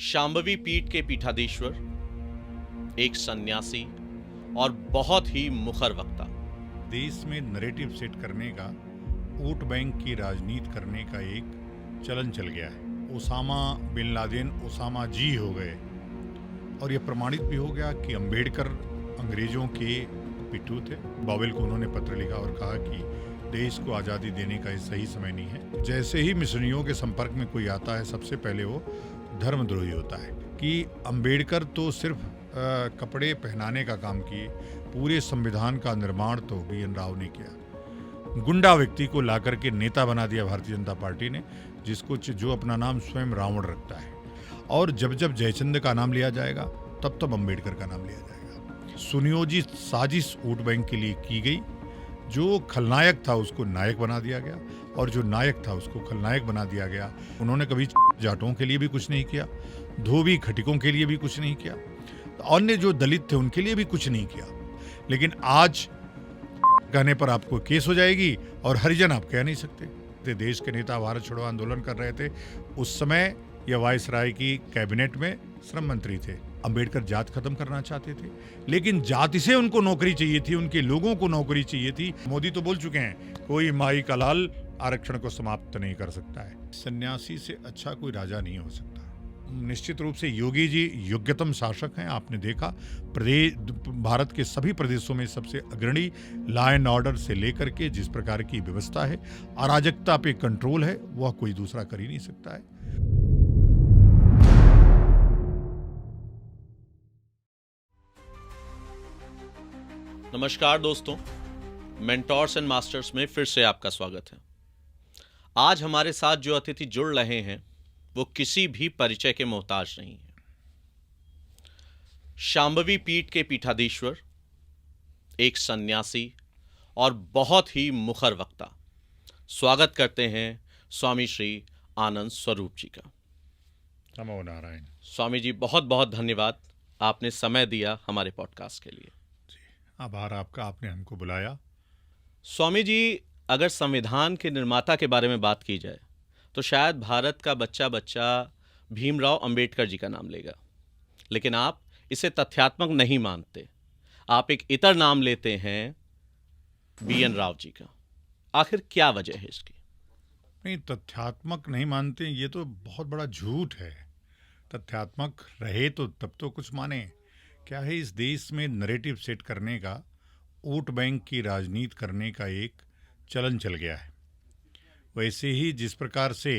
शांभवी पीठ के पीठाधीश्वर, एक सन्यासी और बहुत ही मुखर वक्ता। देश में नैरेटिव सेट करने का, वोट बैंक की राजनीति करने का एक चलन चल गया है। ओसामा बिन लादेन ओसामा जी हो गए और यह प्रमाणित भी हो गया कि अंबेडकर अंग्रेजों के पिट्ठू थे। बॉवेल को उन्होंने पत्र लिखा और कहा कि देश को आज़ादी देने का सही समय नहीं है। जैसे ही मिशनरियों के संपर्क में कोई आता है, सबसे पहले वो धर्मद्रोही होता है कि अंबेडकर तो सिर्फ कपड़े पहनाने का काम किए, पूरे संविधान का निर्माण तो BN राव ने किया। गुंडा व्यक्ति को लाकर के नेता बना दिया भारतीय जनता पार्टी ने, जो अपना नाम स्वयं रावण रखता है। और जब जब जयचंद का नाम लिया जाएगा तब तब अंबेडकर का नाम लिया जाएगा। सुनियोजित साजिश वोट बैंक के लिए की गई। जो खलनायक था उसको नायक बना दिया गया और जो नायक था उसको खलनायक बना दिया गया। उन्होंने कभी जाटों के लिए भी कुछ नहीं किया, धोबी खटिकों के लिए भी कुछ नहीं किया, अन्य जो दलित थे उनके लिए भी कुछ नहीं किया। लेकिन आज कहने पर आपको केस हो जाएगी और हरिजन आप कह नहीं सकते। देश के नेता भारत छोड़ो आंदोलन कर रहे थे, उस समय यह वायसराय की कैबिनेट में श्रम मंत्री थे। अंबेडकर जात खत्म करना चाहते थे, लेकिन जाति से उनको नौकरी चाहिए थी, उनके लोगों को नौकरी चाहिए थी। मोदी तो बोल चुके हैं, कोई माई का लाल आरक्षण को समाप्त नहीं कर सकता है। सन्यासी से अच्छा कोई राजा नहीं हो सकता। निश्चित रूप से योगी जी योग्यतम शासक हैं। आपने देखा भारत के सभी प्रदेशों में सबसे अग्रणी लॉ एंड ऑर्डर से लेकर के जिस प्रकार की व्यवस्था है, अराजकता पे कंट्रोल है, वह कोई दूसरा कर ही नहीं सकता है। नमस्कार दोस्तों, मेंटोर्स एंड मास्टर्स में फिर से आपका स्वागत है। आज हमारे साथ जो अतिथि जुड़ रहे हैं वो किसी भी परिचय के मोहताज नहीं है। शांभवी पीठ के पीठाधीश्वर, एक सन्यासी और बहुत ही मुखर वक्ता। स्वागत करते हैं स्वामी श्री आनंद स्वरूप जी का। नमो नारायण। स्वामी जी, बहुत बहुत धन्यवाद, आपने समय दिया हमारे पॉडकास्ट के लिए। आभार आपका, आपने हमको बुलाया। स्वामी जी, अगर संविधान के निर्माता के बारे में बात की जाए तो शायद भारत का बच्चा भीमराव अंबेडकर जी का नाम लेगा, लेकिन आप इसे तथ्यात्मक नहीं मानते। आप एक इतर नाम लेते हैं BN राव जी का। आखिर क्या वजह है इसकी? नहीं, तथ्यात्मक नहीं मानते, ये तो बहुत बड़ा झूठ है। तथ्यात्मक रहे तो तब तो कुछ माने। क्या है, इस देश में नैरेटिव सेट करने का, वोट बैंक की राजनीति करने का एक चलन चल गया है। वैसे ही जिस प्रकार से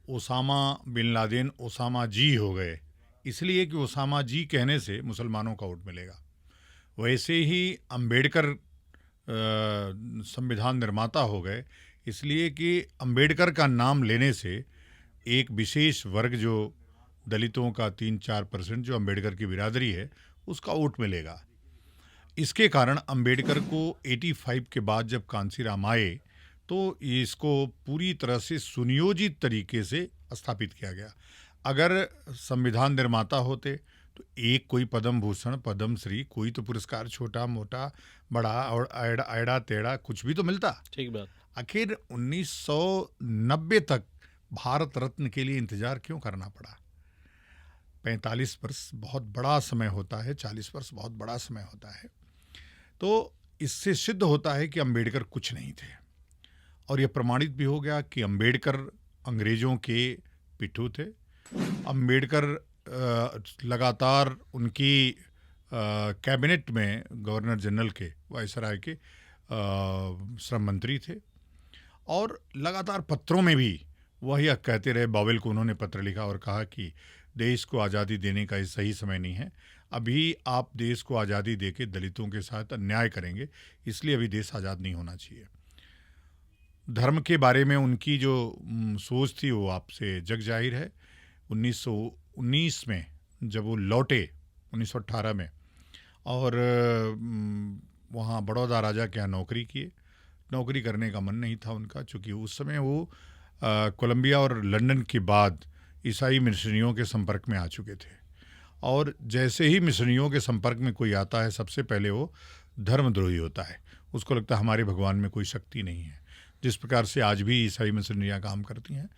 ओसामा बिन लादेन ओसामा जी हो गए, इसलिए कि ओसामा जी कहने से मुसलमानों का वोट मिलेगा, वैसे ही अंबेडकर संविधान निर्माता हो गए, इसलिए कि अंबेडकर का नाम लेने से एक विशेष वर्ग, जो दलितों का 3-4% जो अंबेडकर की बिरादरी है, उसका वोट मिलेगा। इसके कारण अंबेडकर को 85 के बाद जब कांसीराम आए तो इसको पूरी तरह से सुनियोजित तरीके से स्थापित किया गया। अगर संविधान निर्माता होते तो एक कोई पद्म भूषण, पद्म श्री, कोई तो पुरस्कार छोटा मोटा बड़ा और ऐड़ा तेड़ा कुछ भी तो मिलता। ठीक बात। आखिर 1990 तक भारत रत्न के लिए इंतजार क्यों करना पड़ा? 45 वर्ष बहुत बड़ा समय होता है, 40 वर्ष बहुत बड़ा समय होता है। तो इससे सिद्ध होता है कि अंबेडकर कुछ नहीं थे और यह प्रमाणित भी हो गया कि अंबेडकर अंग्रेजों के पिट्ठू थे। अंबेडकर लगातार उनकी कैबिनेट में गवर्नर जनरल के, वायसराय के श्रम मंत्री थे और लगातार पत्रों में भी वही कहते रहे। बॉवेल को उन्होंने पत्र लिखा और कहा कि देश को आज़ादी देने का सही समय नहीं है, अभी आप देश को आज़ादी देके दलितों के साथ अन्याय करेंगे, इसलिए अभी देश आज़ाद नहीं होना चाहिए। धर्म के बारे में उनकी जो सोच थी वो आपसे जग जाहिर है। 1919 में जब वो लौटे, 1918 में, और वहाँ बड़ौदा राजा के यहाँ नौकरी किए। नौकरी करने का मन नहीं था उनका, चूँकि उस समय वो कोलंबिया और लंदन के बाद ईसाई मिशनरियों के संपर्क में आ चुके थे और जैसे ही मिशनरियों के संपर्क में कोई आता है, सबसे पहले वो धर्मद्रोही होता है। उसको लगता है हमारे भगवान में कोई शक्ति नहीं है, जिस प्रकार से आज भी ईसाई मिशनरियाँ काम करती हैं।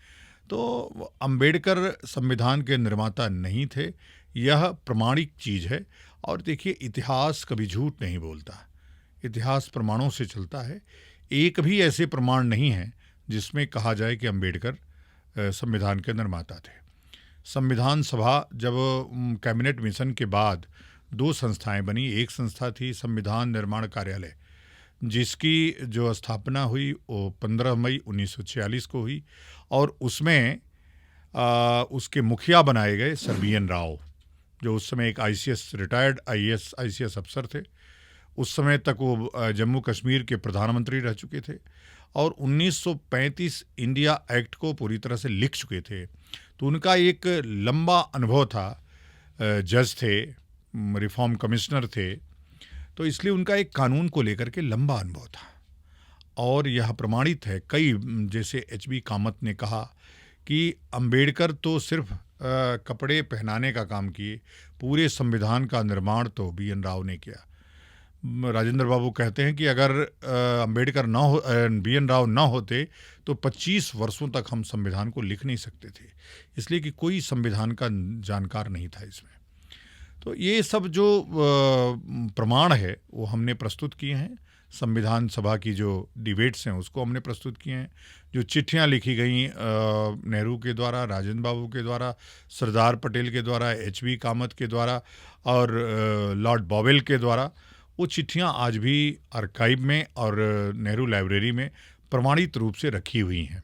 तो अंबेडकर संविधान के निर्माता नहीं थे, यह प्रमाणिक चीज़ है। और देखिए, इतिहास कभी झूठ नहीं बोलता, इतिहास प्रमाणों से चलता है। एक भी ऐसे प्रमाण नहीं है जिसमें कहा जाए कि अंबेडकर संविधान के निर्माता थे। संविधान सभा जब कैबिनेट मिशन के बाद 2 संस्थाएं बनी। एक संस्था थी संविधान निर्माण कार्यालय, जिसकी जो स्थापना हुई वो 15 मई 1946 को हुई, और उसमें उसके मुखिया बनाए गए सर BN राव, जो उस समय एक रिटायर्ड IAS अफसर थे। उस समय तक वो जम्मू कश्मीर के प्रधानमंत्री रह चुके थे और 1935 इंडिया एक्ट को पूरी तरह से लिख चुके थे। तो उनका एक लंबा अनुभव था, जज थे, रिफॉर्म कमिश्नर थे, तो इसलिए उनका एक कानून को लेकर के लंबा अनुभव था। और यह प्रमाणित है, कई जैसे HB कामत ने कहा कि अंबेडकर तो सिर्फ कपड़े पहनाने का काम किए, पूरे संविधान का निर्माण तो BN राव ने किया। राजेंद्र बाबू कहते हैं कि अगर अंबेडकर ना हो, BN राव ना होते तो 25 वर्षों तक हम संविधान को लिख नहीं सकते थे, इसलिए कि कोई संविधान का जानकार नहीं था इसमें। तो ये सब जो प्रमाण है वो हमने प्रस्तुत किए हैं। संविधान सभा की जो डिबेट्स हैं उसको हमने प्रस्तुत किए हैं। जो चिट्ठियां लिखी गई नेहरू के द्वारा, राजेंद्र बाबू के द्वारा, सरदार पटेल के द्वारा, HB कामत के द्वारा और लॉर्ड बॉवेल के द्वारा, वो चिट्ठियां आज भी आर्काइव में और नेहरू लाइब्रेरी में प्रमाणित रूप से रखी हुई हैं।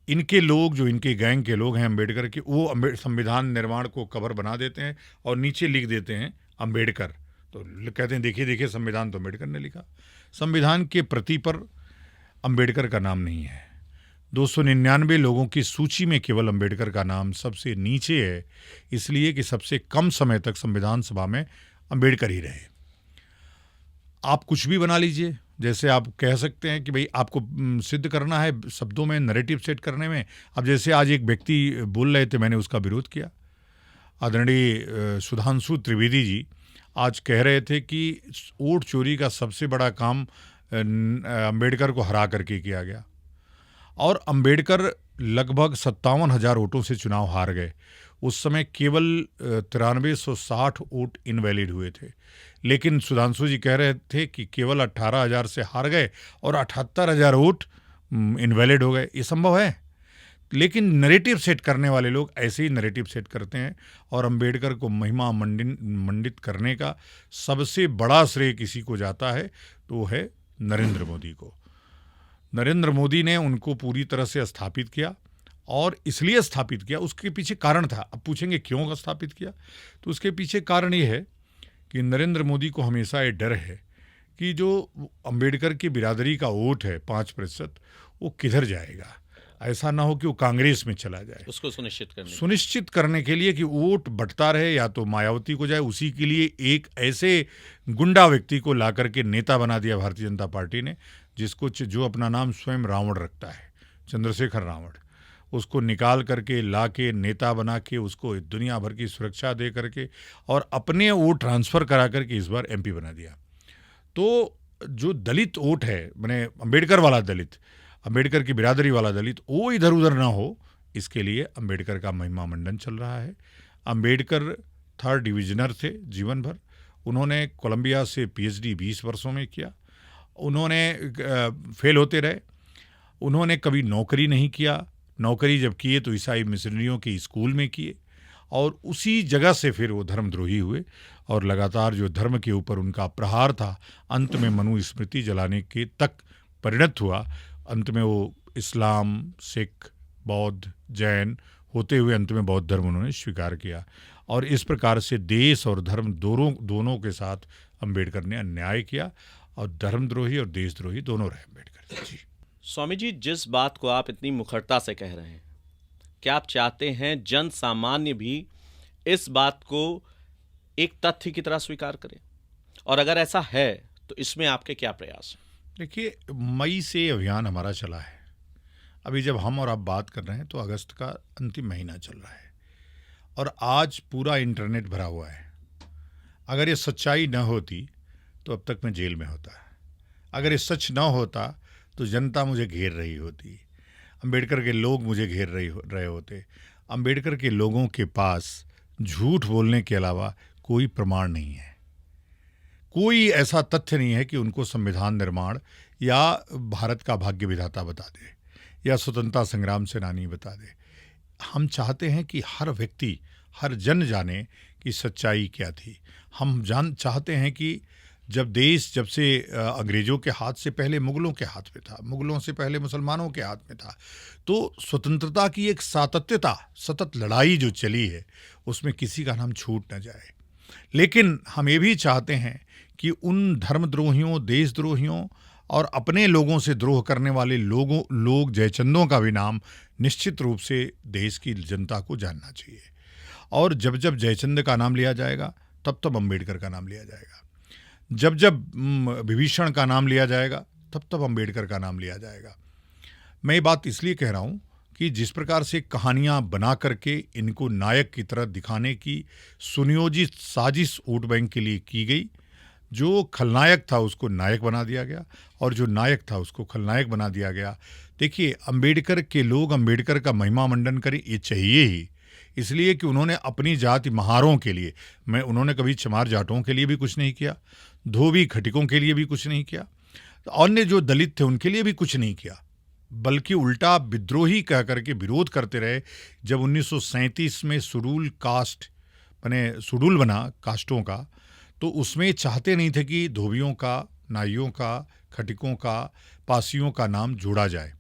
इनके लोग, जो इनके गैंग के लोग हैं अंबेडकर के, वो संविधान निर्माण को कवर बना देते हैं और नीचे लिख देते हैं अंबेडकर। तो कहते हैं देखिए देखिए संविधान तो अंबेडकर ने लिखा। संविधान के प्रति पर अंबेडकर का नाम नहीं है। 299 लोगों की सूची में केवल अंबेडकर का नाम सबसे नीचे है, इसलिए कि सबसे कम समय तक संविधान सभा में अंबेडकर ही रहे। आप कुछ भी बना लीजिए, जैसे आप कह सकते हैं कि भाई आपको सिद्ध करना है शब्दों में, नैरेटिव सेट करने में। अब जैसे आज एक व्यक्ति बोल रहे थे, मैंने उसका विरोध किया, आदरणीय सुधांशु त्रिवेदी जी आज कह रहे थे कि वोट चोरी का सबसे बड़ा काम अंबेडकर को हरा करके किया गया, और अंबेडकर लगभग 57,000 वोटों से चुनाव हार गए। उस समय केवल 9360 वोट इनवैलिड हुए थे, लेकिन सुधांशु जी कह रहे थे कि केवल 18,000 से हार गए और 78,000 वोट इनवैलिड हो गए। ये संभव है? लेकिन नैरेटिव सेट करने वाले लोग ऐसे ही नैरेटिव सेट करते हैं, और अंबेडकर को महिमा मंडित करने का सबसे बड़ा श्रेय किसी को जाता है तो वो है नरेंद्र मोदी को। नरेंद्र मोदी ने उनको पूरी तरह से स्थापित किया, और इसलिए स्थापित किया, उसके पीछे कारण था। अब पूछेंगे क्यों स्थापित किया, तो उसके पीछे कारण ये है कि नरेंद्र मोदी को हमेशा ये डर है कि जो अंबेडकर की बिरादरी का वोट है 5%, वो किधर जाएगा। ऐसा ना हो कि वो कांग्रेस में चला जाए। उसको सुनिश्चित करने के लिए कि वोट बंटता रहे, या तो मायावती को जाए, उसी के लिए एक ऐसे गुंडा व्यक्ति को ला करके नेता बना दिया भारतीय जनता पार्टी ने, जिसको जो अपना नाम स्वयं रावण रखता है, चंद्रशेखर रावण। उसको निकाल करके ला के नेता बना के उसको दुनिया भर की सुरक्षा दे करके और अपने वोट ट्रांसफ़र करा करके इस बार MP बना दिया। तो जो दलित वोट है, मैंने अंबेडकर वाला दलित, अंबेडकर की बिरादरी वाला दलित, वो इधर उधर ना हो, इसके लिए अंबेडकर का महिमा मंडन चल रहा है। अंबेडकर 3rd डिविजनर थे जीवन भर। उन्होंने कोलंबिया से PhD 20 वर्षों में किया। उन्होंने फेल होते रहे। उन्होंने कभी नौकरी नहीं किया। नौकरी जब किए तो ईसाई मिशनरियों के स्कूल में किए, और उसी जगह से फिर वो धर्मद्रोही हुए, और लगातार जो धर्म के ऊपर उनका प्रहार था, अंत में मनुस्मृति जलाने के तक परिणत हुआ। अंत में वो इस्लाम, सिख, बौद्ध, जैन होते हुए अंत में बौद्ध धर्म उन्होंने स्वीकार किया। और इस प्रकार से देश और धर्म दोनों के साथ अंबेडकर ने अन्याय किया, और धर्मद्रोही और देशद्रोही दोनों रहे अंबेडकर जी। स्वामी जी, जिस बात को आप इतनी मुखरता से कह रहे हैं, क्या आप चाहते हैं जन सामान्य भी इस बात को एक तथ्य की तरह स्वीकार करें? और अगर ऐसा है तो इसमें आपके क्या प्रयास हैं? देखिए, मई से अभियान हमारा चला है। अभी जब हम और आप बात कर रहे हैं तो अगस्त का अंतिम महीना चल रहा है, और आज पूरा इंटरनेट भरा हुआ है। अगर ये सच्चाई न होती तो अब तक मैं जेल में होता। अगर ये सच न होता तो जनता मुझे घेर रही होती। अंबेडकर के लोग मुझे घेर रहे होते। अंबेडकर के लोगों के पास झूठ बोलने के अलावा कोई प्रमाण नहीं है, कोई ऐसा तथ्य नहीं है कि उनको संविधान निर्माण या भारत का भाग्य विधाता बता दे या स्वतंत्रता संग्राम सेनानी बता दे। हम चाहते हैं कि हर व्यक्ति, हर जन जाने कि सच्चाई क्या थी। हम चाहते हैं कि जब से अंग्रेज़ों के हाथ से पहले मुग़लों के हाथ में था, मुग़लों से पहले मुसलमानों के हाथ में था, तो स्वतंत्रता की एक सातत्यता, सतत लड़ाई जो चली है, उसमें किसी का नाम छूट न जाए। लेकिन हम ये भी चाहते हैं कि उन धर्मद्रोहियों, देशद्रोहियों और अपने लोगों से द्रोह करने वाले लोग जयचंदों का भी नाम निश्चित रूप से देश की जनता को जानना चाहिए। और जब जब जयचंद का नाम लिया जाएगा, तब तब अंबेडकर का नाम लिया जाएगा। जब जब विभीषण का नाम लिया जाएगा, तब तब अंबेडकर का नाम लिया जाएगा। मैं ये बात इसलिए कह रहा हूँ कि जिस प्रकार से कहानियाँ बना करके इनको नायक की तरह दिखाने की सुनियोजित साजिश वोट बैंक के लिए की गई, जो खलनायक था उसको नायक बना दिया गया और जो नायक था उसको खलनायक बना दिया गया। देखिए, अंबेडकर के लोग अंबेडकर का महिमा मंडन करें, ये चाहिए ही, इसलिए कि उन्होंने अपनी जाति महारों के लिए, उन्होंने कभी चमार जाटों के लिए भी कुछ नहीं किया, धोबी खटिकों के लिए भी कुछ नहीं किया, अन्य जो दलित थे उनके लिए भी कुछ नहीं किया, बल्कि उल्टा विद्रोही कह करके विरोध करते रहे। जब 1937 में शेड्यूल बना कास्टों का, तो उसमें चाहते नहीं थे कि धोबियों का, नाइयों का, खटिकों का, पासियों का नाम जोड़ा जाए।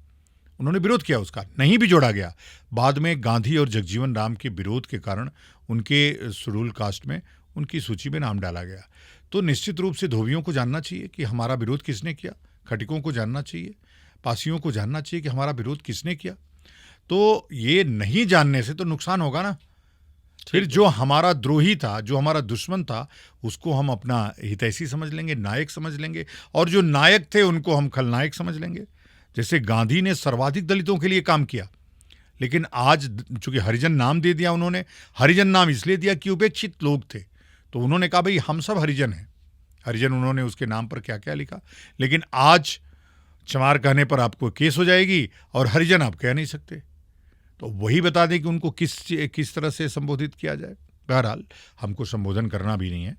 उन्होंने विरोध किया, उसका नहीं भी जोड़ा गया। बाद में गांधी और जगजीवन राम के विरोध के कारण उनके शेड्यूल कास्ट में उनकी सूची में नाम डाला गया। तो निश्चित रूप से धोबियों को जानना चाहिए कि हमारा विरोध किसने किया, खटिकों को जानना चाहिए, पासियों को जानना चाहिए कि हमारा विरोध किसने किया। तो ये नहीं जानने से तो नुकसान होगा ना। फिर जो हमारा द्रोही था, जो हमारा दुश्मन था, उसको हम अपना हितैषी समझ लेंगे, नायक समझ लेंगे, और जो नायक थे उनको हम खलनायक समझ लेंगे। जैसे गांधी ने सर्वाधिक दलितों के लिए काम किया, लेकिन आज चूंकि हरिजन नाम दे दिया उन्होंने, हरिजन नाम इसलिए दिया कि उपेक्षित लोग थे, तो उन्होंने कहा भाई हम सब हरिजन हैं। हरिजन उन्होंने उसके नाम पर क्या क्या लिखा। लेकिन आज चमार कहने पर आपको केस हो जाएगी और हरिजन आप कह नहीं सकते। तो वही बता दें कि उनको किस तरह से संबोधित किया जाए। बहरहाल हमको संबोधन करना भी नहीं है,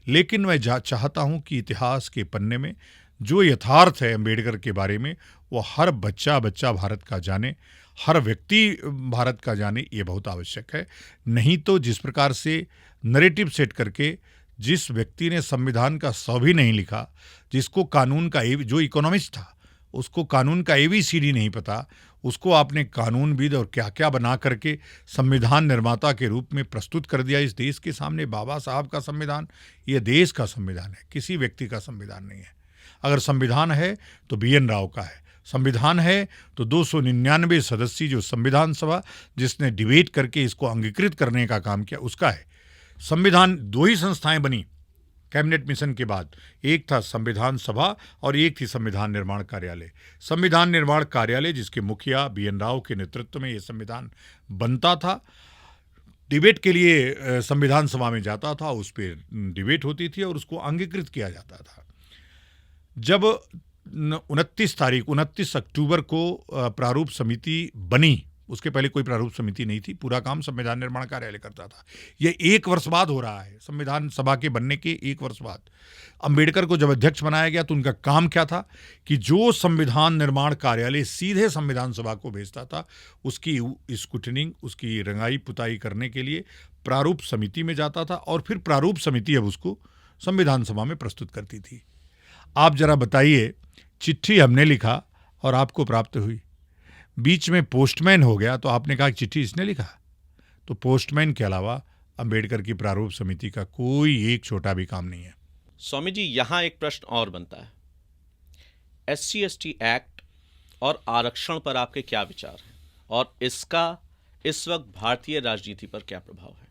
लेकिन मैं चाहता हूं कि इतिहास के पन्ने में जो यथार्थ है अंबेडकर के बारे में, वो हर बच्चा भारत का जाने, हर व्यक्ति भारत का जाने, ये बहुत आवश्यक है। नहीं तो जिस प्रकार से नैरेटिव सेट करके जिस व्यक्ति ने संविधान का स भी नहीं लिखा, जिसको कानून का जो इकोनॉमिस्ट था उसको कानून का ABCD नहीं पता, उसको आपने कानूनविद और क्या क्या बना करके संविधान निर्माता के रूप में प्रस्तुत कर दिया इस देश के सामने। बाबा साहब का संविधान ये देश का संविधान है, किसी व्यक्ति का संविधान नहीं है। अगर संविधान है तो BN राव का है, संविधान है तो 299 सदस्यीय जो संविधान सभा जिसने डिबेट करके इसको अंगीकृत करने का काम किया उसका है। संविधान 2 ही संस्थाएं बनी कैबिनेट मिशन के बाद, एक था संविधान सभा और एक थी संविधान निर्माण कार्यालय। संविधान निर्माण कार्यालय जिसके मुखिया BN राव के नेतृत्व में ये संविधान बनता था, डिबेट के लिए संविधान सभा में जाता था, उस पर डिबेट होती थी और उसको अंगीकृत किया जाता था। जब 29 अक्टूबर को प्रारूप समिति बनी, उसके पहले कोई प्रारूप समिति नहीं थी, पूरा काम संविधान निर्माण कार्यालय करता था। यह 1 वर्ष बाद हो रहा है, संविधान सभा के बनने के 1 वर्ष बाद। अंबेडकर को जब अध्यक्ष बनाया गया तो उनका काम क्या था कि जो संविधान निर्माण कार्यालय सीधे संविधान सभा को भेजता था, उसकी स्क्रूटनिंग, उसकी रंगाई पुताई करने के लिए प्रारूप समिति में जाता था और फिर प्रारूप समिति अब उसको संविधान सभा में प्रस्तुत करती थी। आप जरा बताइए, चिट्ठी हमने लिखा और आपको प्राप्त हुई, बीच में पोस्टमैन हो गया तो आपने कहा कि चिट्ठी इसने लिखा। तो पोस्टमैन के अलावा अंबेडकर की प्रारूप समिति का कोई एक छोटा भी काम नहीं है। स्वामी जी, यहां एक प्रश्न और बनता है, SC/ST एक्ट और आरक्षण पर आपके क्या विचार हैं और इसका इस वक्त भारतीय राजनीति पर क्या प्रभाव है?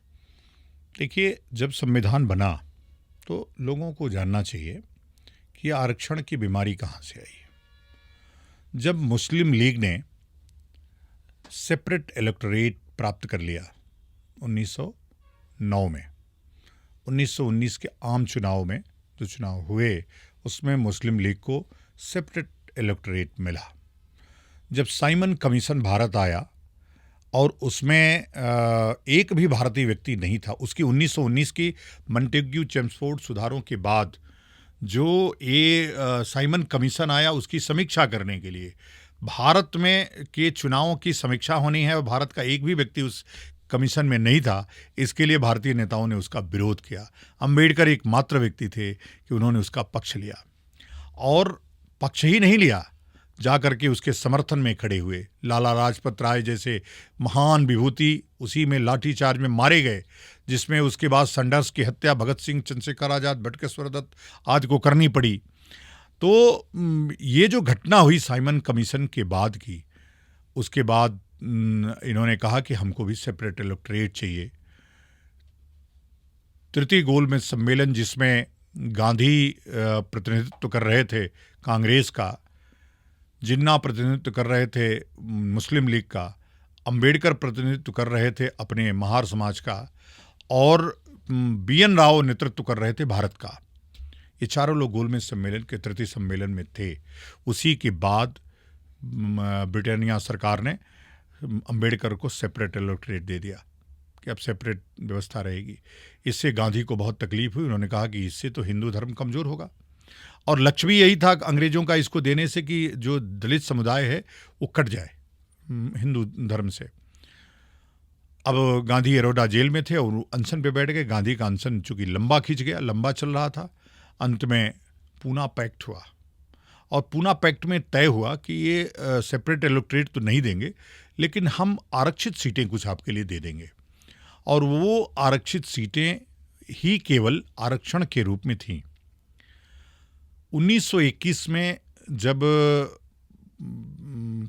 देखिए, जब संविधान बना तो लोगों को जानना चाहिए कि आरक्षण की बीमारी कहाँ से आई है। जब मुस्लिम लीग ने सेपरेट इलेक्टोरेट प्राप्त कर लिया 1909 में, 1919 के आम चुनाव में जो चुनाव हुए उसमें मुस्लिम लीग को सेपरेट इलेक्टोरेट मिला। जब साइमन कमीशन भारत आया और उसमें एक भी भारतीय व्यक्ति नहीं था, उसकी 1919 की मॉन्टेग्यू चेम्सफोर्ड सुधारों के बाद जो ये साइमन कमीशन आया, उसकी समीक्षा करने के लिए भारत में के चुनावों की समीक्षा होनी है और भारत का एक भी व्यक्ति उस कमीशन में नहीं था। इसके लिए भारतीय नेताओं ने उसका विरोध किया। अंबेडकर एकमात्र व्यक्ति थे कि उन्होंने उसका पक्ष लिया, और पक्ष ही नहीं लिया, जा करके उसके समर्थन में खड़े हुए। लाला लाजपत राय जैसे महान विभूति उसी में लाठीचार्ज में मारे गए, जिसमें उसके बाद संडर्स की हत्या भगत सिंह, चंद्रशेखर आज़ाद, बटुकेश्वर दत्त आदि को करनी पड़ी। तो ये जो घटना हुई साइमन कमीशन के बाद की, उसके बाद इन्होंने कहा कि हमको भी सेपरेट इलेक्टोरेट चाहिए। तृतीय गोलमेज सम्मेलन, जिसमें गांधी प्रतिनिधित्व कर रहे थे कांग्रेस का, जिन्ना प्रतिनिधित्व कर रहे थे मुस्लिम लीग का, अंबेडकर प्रतिनिधित्व कर रहे थे अपने महार समाज का, और BN राव नेतृत्व कर रहे थे भारत का। ये चारों लोग गोलमेज सम्मेलन के तृतीय सम्मेलन में थे। उसी के बाद ब्रिटानिया सरकार ने अंबेडकर को सेपरेट इलेक्टोरेट दे दिया कि अब सेपरेट व्यवस्था रहेगी। इससे गांधी को बहुत तकलीफ हुई। उन्होंने कहा कि इससे तो हिंदू धर्म कमज़ोर होगा, और लक्ष्य भी यही था अंग्रेजों का इसको देने से कि जो दलित समुदाय है वो कट जाए हिंदू धर्म से। अब गांधी अरोड़ा जेल में थे और अनशन पे बैठ गए। गांधी का अनशन चूंकि लंबा खिंच गया, लंबा चल रहा था, अंत में पूना पैक्ट हुआ, और पूना पैक्ट में तय हुआ कि ये सेपरेट इलेक्टोरेट तो नहीं देंगे, लेकिन हम आरक्षित सीटें कुछ आपके लिए दे देंगे। और वो आरक्षित सीटें ही केवल आरक्षण के रूप में थीं। 1921 में जब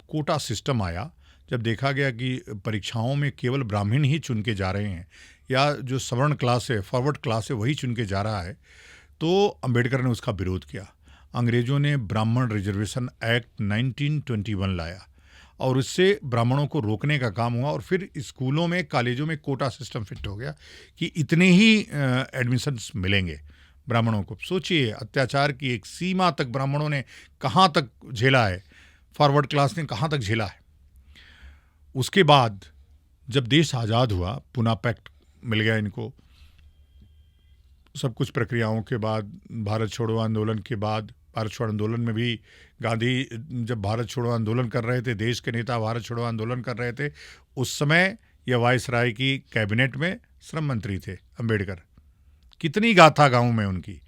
कोटा सिस्टम आया, जब देखा गया कि परीक्षाओं में केवल ब्राह्मण ही चुन के जा रहे हैं, या जो सवर्ण क्लास है, फॉरवर्ड क्लास है, वही चुन के जा रहा है, तो अंबेडकर ने उसका विरोध किया। अंग्रेज़ों ने ब्राह्मण रिजर्वेशन एक्ट 1921 लाया, और इससे ब्राह्मणों को रोकने का काम हुआ। और फिर स्कूलों में, कॉलेजों में कोटा सिस्टम फिट हो गया कि इतने ही एडमिशन्स मिलेंगे ब्राह्मणों को। सोचिए, अत्याचार की एक सीमा तक ब्राह्मणों ने कहाँ तक झेला है, फॉरवर्ड क्लास ने कहाँ तक झेला है। उसके बाद जब देश आज़ाद हुआ, पुना पैक्ट मिल गया इनको, सब कुछ प्रक्रियाओं के बाद, भारत छोड़ो आंदोलन के बाद, भारत छोड़ो आंदोलन में भी गांधी जब भारत छोड़ो आंदोलन कर रहे थे, देश के नेता भारत छोड़ो आंदोलन कर रहे थे, उस समय यह वायसराय की कैबिनेट में श्रम मंत्री थे अंबेडकर। कितनी गाथा गाऊं मैं उनकी,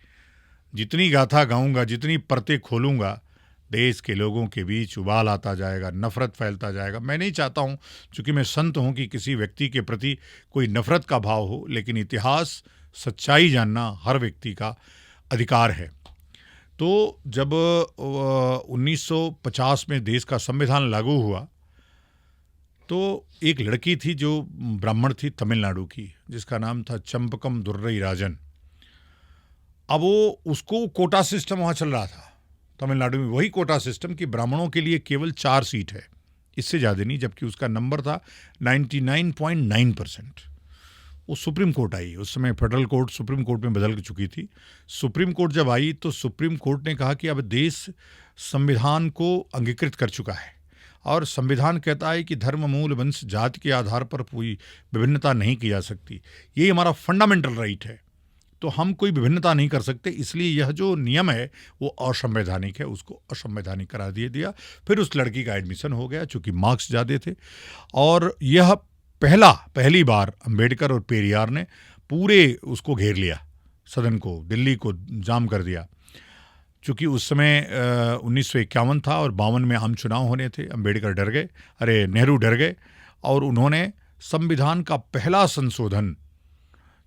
जितनी गाथा गाऊंगा, जितनी परतें खोलूंगा, देश के लोगों के बीच उबाल आता जाएगा, नफरत फैलता जाएगा। मैं नहीं चाहता हूं, चूंकि मैं संत हूं, कि किसी व्यक्ति के प्रति कोई नफरत का भाव हो, लेकिन इतिहास, सच्चाई जानना हर व्यक्ति का अधिकार है। तो जब 1950 में देश का संविधान लागू हुआ, तो एक लड़की थी जो ब्राह्मण थी, तमिलनाडु की, जिसका नाम था चंपकम दुर्रई राजन। अब वो, उसको कोटा सिस्टम वहाँ चल रहा था तमिलनाडु में, वही कोटा सिस्टम कि ब्राह्मणों के लिए केवल 4 सीट है, इससे ज़्यादा नहीं, जबकि उसका नंबर था 99.9%। वो सुप्रीम कोर्ट आई, उस समय फेडरल कोर्ट सुप्रीम कोर्ट में बदल चुकी थी। सुप्रीम कोर्ट जब आई तो सुप्रीम कोर्ट ने कहा कि अब देश संविधान को अंगीकृत कर चुका है, और संविधान कहता है कि धर्म, मूल, वंश, जाति के आधार पर कोई विभिन्नता नहीं की जा सकती। ये हमारा फंडामेंटल राइट है, तो हम कोई विभिन्नता नहीं कर सकते, इसलिए यह जो नियम है वो असंवैधानिक है, उसको असंवैधानिक करा दिया। फिर उस लड़की का एडमिशन हो गया, चूँकि मार्क्स ज़्यादा थे, और यह पहली बार अंबेडकर और पेरियार ने पूरे उसको घेर लिया, सदन को, दिल्ली को जाम कर दिया। चूँकि उस समय 1951 था और 52 में आम चुनाव होने थे। अंबेडकर डर गए, नेहरू डर गए, और उन्होंने संविधान का पहला संशोधन,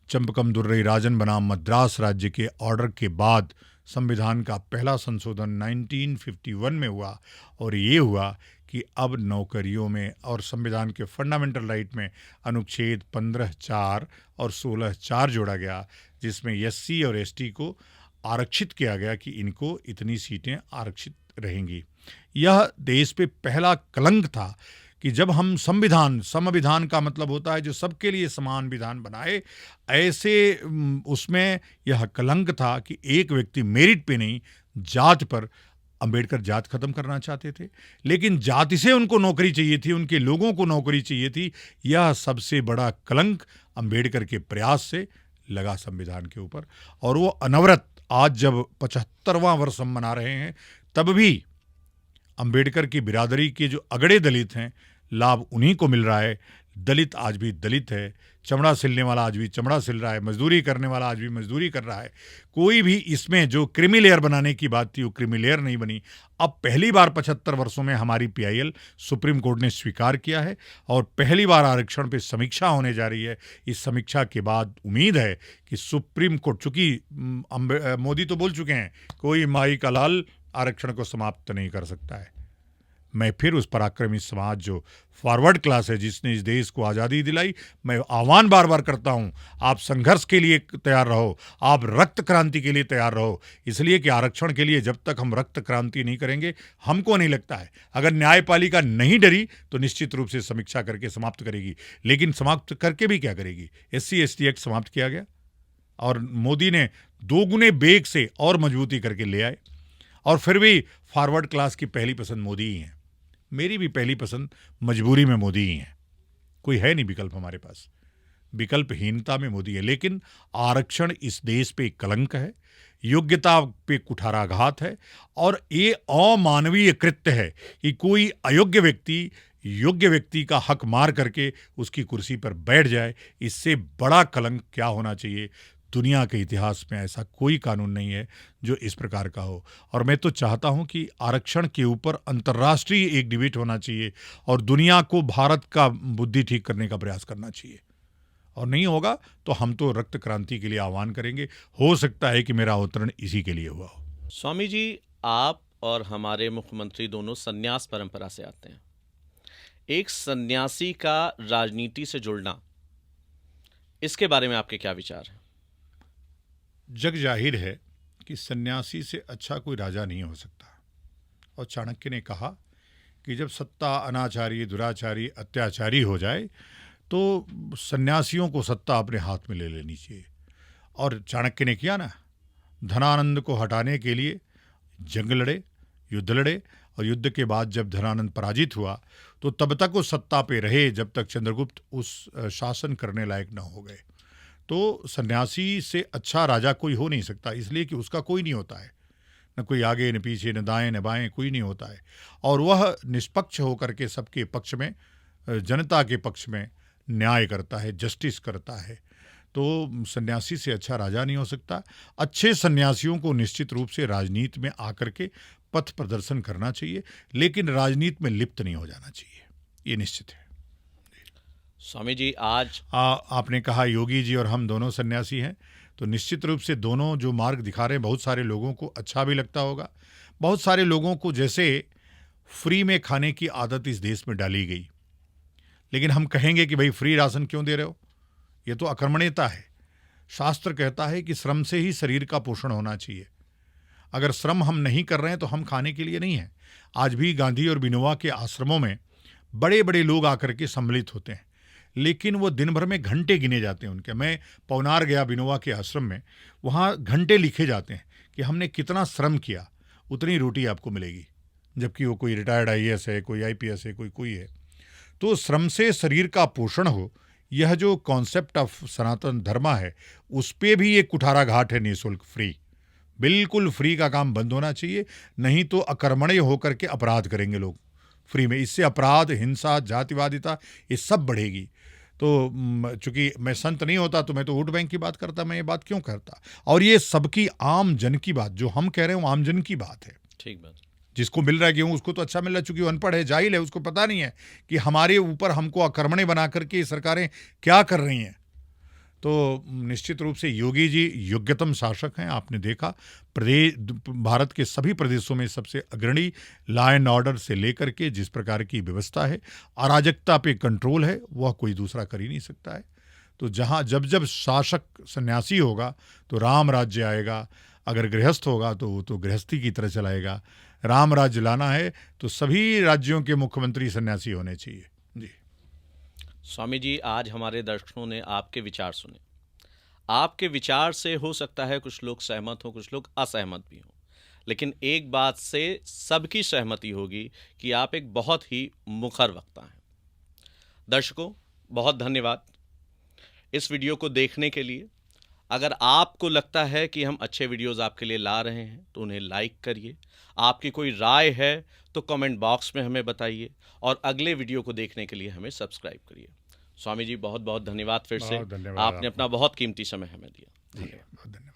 चंपकम दुर्रई राजन बनाम मद्रास राज्य के ऑर्डर के बाद संविधान का पहला संशोधन 1951 में हुआ, और ये हुआ कि अब नौकरियों में और संविधान के फंडामेंटल राइट में अनुच्छेद 15(4) और 16(4) जोड़ा गया, जिसमें SC और ST को आरक्षित किया गया कि इनको इतनी सीटें आरक्षित रहेंगी। यह देश पे पहला कलंक था कि जब हम समविधान का मतलब होता है जो सबके लिए समान विधान बनाए, ऐसे उसमें यह कलंक था कि एक व्यक्ति मेरिट पे नहीं, जात पर अंबेडकर जात खत्म करना चाहते थे, लेकिन जाति से उनको नौकरी चाहिए थी, उनके लोगों को नौकरी चाहिए थी। यह सबसे बड़ा कलंक अंबेडकर के प्रयास से लगा संविधान के ऊपर। और वो अनवरत, आज जब 75वां वर्ष हम मना रहे हैं, तब भी अंबेडकर की बिरादरी के जो अगड़े दलित हैं, लाभ उन्हीं को मिल रहा है। दलित आज भी दलित है, चमड़ा सिलने वाला आज भी चमड़ा सिल रहा है, मजदूरी करने वाला आज भी मजदूरी कर रहा है। कोई भी इसमें जो क्रीमी लेयर बनाने की बात थी वो क्रीमी लेयर नहीं बनी। अब पहली बार 75 वर्षों में हमारी पीआईएल सुप्रीम कोर्ट ने स्वीकार किया है और पहली बार आरक्षण पे समीक्षा होने जा रही है। इस समीक्षा के बाद उम्मीद है कि सुप्रीम कोर्ट, चूंकि मोदी तो बोल चुके हैं कोई माई का लाल आरक्षण को समाप्त नहीं कर सकता है। मैं फिर उस पराक्रमी समाज जो फॉरवर्ड क्लास है, जिसने इस देश को आज़ादी दिलाई, मैं आह्वान बार बार करता हूं, आप संघर्ष के लिए तैयार रहो, आप रक्त क्रांति के लिए तैयार रहो। इसलिए कि आरक्षण के लिए जब तक हम रक्त क्रांति नहीं करेंगे, हमको नहीं लगता है, अगर न्यायपालिका नहीं डरी तो निश्चित रूप से समीक्षा करके समाप्त करेगी। लेकिन समाप्त करके भी क्या करेगी? SC/ST एक्ट समाप्त किया गया और मोदी ने दोगुने बेग से और मजबूती करके ले आए। और फिर भी फॉरवर्ड क्लास की पहली पसंद मोदी ही है। मेरी भी पहली पसंद मजबूरी में मोदी ही है, कोई है नहीं विकल्प हमारे पास, विकल्पहीनता में मोदी है। लेकिन आरक्षण इस देश पे कलंक है, योग्यता पे कुठाराघात है और ये अमानवीय कृत्य है कि कोई अयोग्य व्यक्ति योग्य व्यक्ति का हक मार करके उसकी कुर्सी पर बैठ जाए। इससे बड़ा कलंक क्या होना चाहिए? दुनिया के इतिहास में ऐसा कोई कानून नहीं है जो इस प्रकार का हो। और मैं तो चाहता हूं कि आरक्षण के ऊपर अंतर्राष्ट्रीय एक डिबेट होना चाहिए और दुनिया को भारत का बुद्धि ठीक करने का प्रयास करना चाहिए। और नहीं होगा तो हम तो रक्त क्रांति के लिए आह्वान करेंगे। हो सकता है कि मेरा अवतरण इसी के लिए हुआ हो। स्वामी जी, आप और हमारे मुख्यमंत्री दोनों संन्यास परंपरा से आते हैं। एक सन्यासी का राजनीति से जुड़ना, इसके बारे में आपके क्या विचार हैं? जग जाहिर है कि सन्यासी से अच्छा कोई राजा नहीं हो सकता। और चाणक्य ने कहा कि जब सत्ता अनाचारी, दुराचारी, अत्याचारी हो जाए तो सन्यासियों को सत्ता अपने हाथ में ले लेनी चाहिए। और चाणक्य ने किया ना, धनानंद को हटाने के लिए जंग लड़े, युद्ध लड़े, और युद्ध के बाद जब धनानंद पराजित हुआ तो तब तक वो सत्ता पे रहे जब तक चंद्रगुप्त उस शासन करने लायक न हो गए। तो सन्यासी से अच्छा राजा कोई हो नहीं सकता, इसलिए कि उसका कोई नहीं होता है, न कोई आगे न पीछे, न दाएं न बाएं, कोई नहीं होता है। और वह निष्पक्ष होकर के सबके पक्ष में, जनता के पक्ष में न्याय करता है, जस्टिस करता है। तो सन्यासी से अच्छा राजा नहीं हो सकता। अच्छे सन्यासियों को निश्चित रूप से राजनीति में आकर के पथ प्रदर्शन करना चाहिए, लेकिन राजनीति में लिप्त नहीं हो जाना चाहिए, ये निश्चित है। स्वामी जी, आज आपने कहा योगी जी और हम दोनों सन्यासी हैं, तो निश्चित रूप से दोनों जो मार्ग दिखा रहे हैं बहुत सारे लोगों को अच्छा भी लगता होगा। बहुत सारे लोगों को जैसे फ्री में खाने की आदत इस देश में डाली गई, लेकिन हम कहेंगे कि भाई फ्री राशन क्यों दे रहे हो? ये तो अकर्मण्यता है। शास्त्र कहता है कि श्रम से ही शरीर का पोषण होना चाहिए। अगर श्रम हम नहीं कर रहे हैं तो हम खाने के लिए नहीं हैं। आज भी गांधी और बिनोवा के आश्रमों में बड़े बड़े लोग आकर के सम्मिलित होते हैं, लेकिन वो दिन भर में घंटे गिने जाते हैं उनके। मैं पवनार गया बिनोवा के आश्रम में, वहाँ घंटे लिखे जाते हैं कि हमने कितना श्रम किया, उतनी रोटी आपको मिलेगी, जबकि वो कोई रिटायर्ड IAS है, कोई IPS है, कोई है। तो श्रम से शरीर का पोषण हो, यह जो कॉन्सेप्ट ऑफ सनातन धर्म है, उस पर भी एक कुठाराघात है। निःशुल्क फ्री, बिल्कुल फ्री का काम बंद होना चाहिए, नहीं तो अकर्मण्य होकर के अपराध करेंगे लोग फ्री में। इससे अपराध, हिंसा, जातिवादिता ये सब बढ़ेगी। तो चूंकि मैं संत नहीं होता तो मैं तो वोट बैंक की बात करता, मैं ये बात क्यों करता? और ये सबकी आम जन की बात, जो हम कह रहे हैं वो आम जन की बात है। ठीक बात। जिसको मिल रहा है गेहूं उसको तो अच्छा मिल रहा है, चूंकि वो अनपढ़ है, जाहिल है, उसको पता नहीं है कि हमारे ऊपर हमको अकर्मण्य बना करके सरकारें क्या कर रही हैं। तो निश्चित रूप से योगी जी योग्यतम शासक हैं। आपने देखा प्रदेश, भारत के सभी प्रदेशों में सबसे अग्रणी लॉ एंड ऑर्डर से लेकर के जिस प्रकार की व्यवस्था है, अराजकता पे कंट्रोल है, वह कोई दूसरा कर ही नहीं सकता है। तो जहाँ जब जब शासक सन्यासी होगा तो राम राज्य आएगा, अगर गृहस्थ होगा तो वो तो गृहस्थी की तरह चलाएगा। राम राज्य लाना है तो सभी राज्यों के मुख्यमंत्री सन्यासी होने चाहिए। जी स्वामी जी, आज हमारे दर्शकों ने आपके विचार सुने। आपके विचार से हो सकता है कुछ लोग सहमत हों, कुछ लोग असहमत भी हों, लेकिन एक बात से सबकी सहमति होगी कि आप एक बहुत ही मुखर वक्ता हैं। दर्शकों, बहुत धन्यवाद इस वीडियो को देखने के लिए। अगर आपको लगता है कि हम अच्छे वीडियोस आपके लिए ला रहे हैं तो उन्हें लाइक करिए। आपकी कोई राय है तो कमेंट बॉक्स में हमें बताइए और अगले वीडियो को देखने के लिए हमें सब्सक्राइब करिए। स्वामी जी, बहुत बहुत धन्यवाद फिर से। बहुत धन्यवाद आपने अपना बहुत कीमती समय हमें दिया। जी, धन्यवाद। बहुत धन्यवाद।